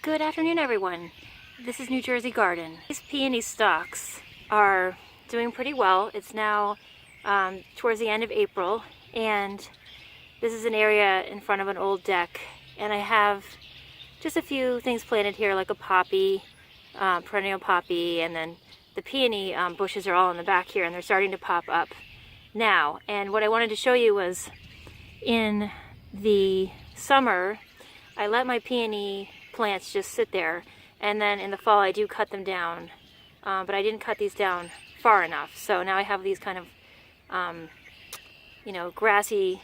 Good afternoon, everyone. This is New Jersey Garden. These peony stalks are doing pretty well. It's now towards the end of April, and this is an area in front of an old deck, and I have just a few things planted here, like a poppy, perennial poppy, and then the peony bushes are all in the back here, and they're starting to pop up now. And what I wanted to show you was, in the summer, I let my peony plants just sit there, and then in the fall I do cut them down, but I didn't cut these down far enough, so now I have these kind of grassy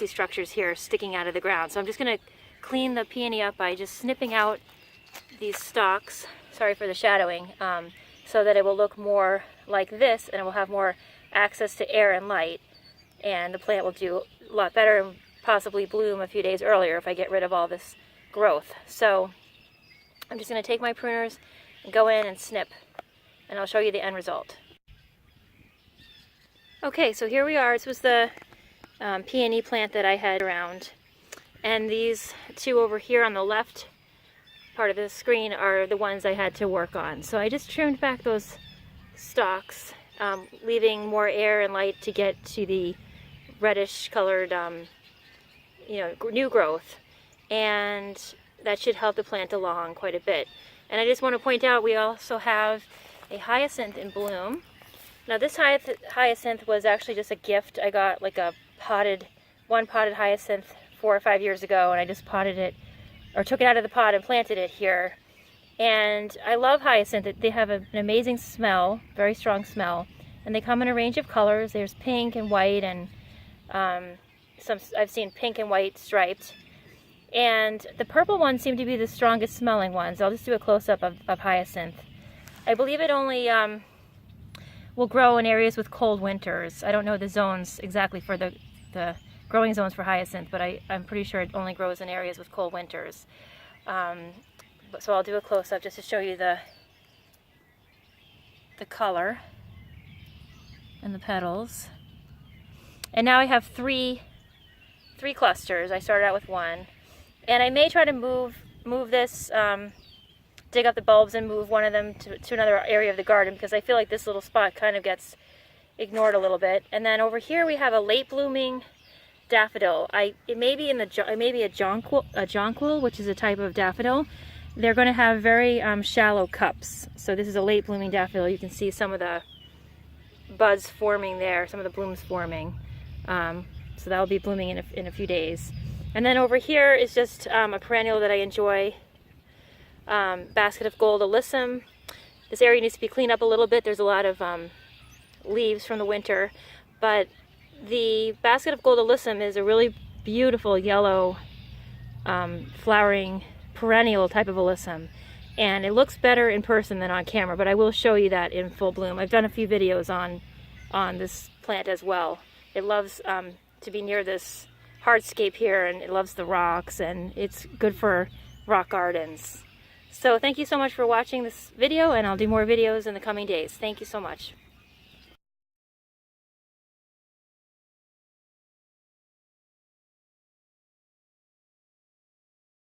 structures here sticking out of the ground. So I'm just going to clean the peony up by just snipping out these stalks, sorry for the shadowing, so that it will look more like this, and it will have more access to air and light, and the plant will do a lot better and possibly bloom a few days earlier if I get rid of all this growth. So I'm just going to take my pruners and go in and snip, and I'll show you the end result. Okay, so here we are. This was the peony plant that I had around, and these two over here on the left part of the screen are the ones I had to work on. So I just trimmed back those stalks, leaving more air and light to get to the reddish colored new growth, and that should help the plant along quite a bit. And I just want to point out, we also have a hyacinth in bloom. Now this hyacinth was actually just a gift. I got like one potted hyacinth 4 or 5 years ago, and I just potted it, or took it out of the pot and planted it here. And I love hyacinth. They have an amazing smell, very strong smell, and they come in a range of colors. There's pink and white, and I've seen pink and white striped. And the purple ones seem to be the strongest smelling ones. I'll just do a close-up of hyacinth. I believe it only will grow in areas with cold winters. I don't know the zones exactly for the growing zones for hyacinth, but I'm pretty sure it only grows in areas with cold winters. So I'll do a close-up just to show you the color and the petals. And now I have three clusters. I started out with one. And I may try to move this, dig up the bulbs and move one of them to another area of the garden, because I feel like this little spot kind of gets ignored a little bit. And then over here we have a late blooming daffodil. It may be a jonquil, which is a type of daffodil. They're going to have very shallow cups. So this is a late blooming daffodil. You can see some of the buds forming there, some of the blooms forming. So that will be blooming in a few days. And then over here is just a perennial that I enjoy, basket of gold alyssum. This area needs to be cleaned up a little bit. There's a lot of leaves from the winter, but the basket of gold alyssum is a really beautiful yellow flowering perennial type of alyssum, and it looks better in person than on camera, but I will show you that in full bloom. I've done a few videos on this plant as well. It loves to be near this hardscape here, and it loves the rocks, and it's good for rock gardens. So thank you so much for watching this video, and I'll do more videos in the coming days. Thank you so much.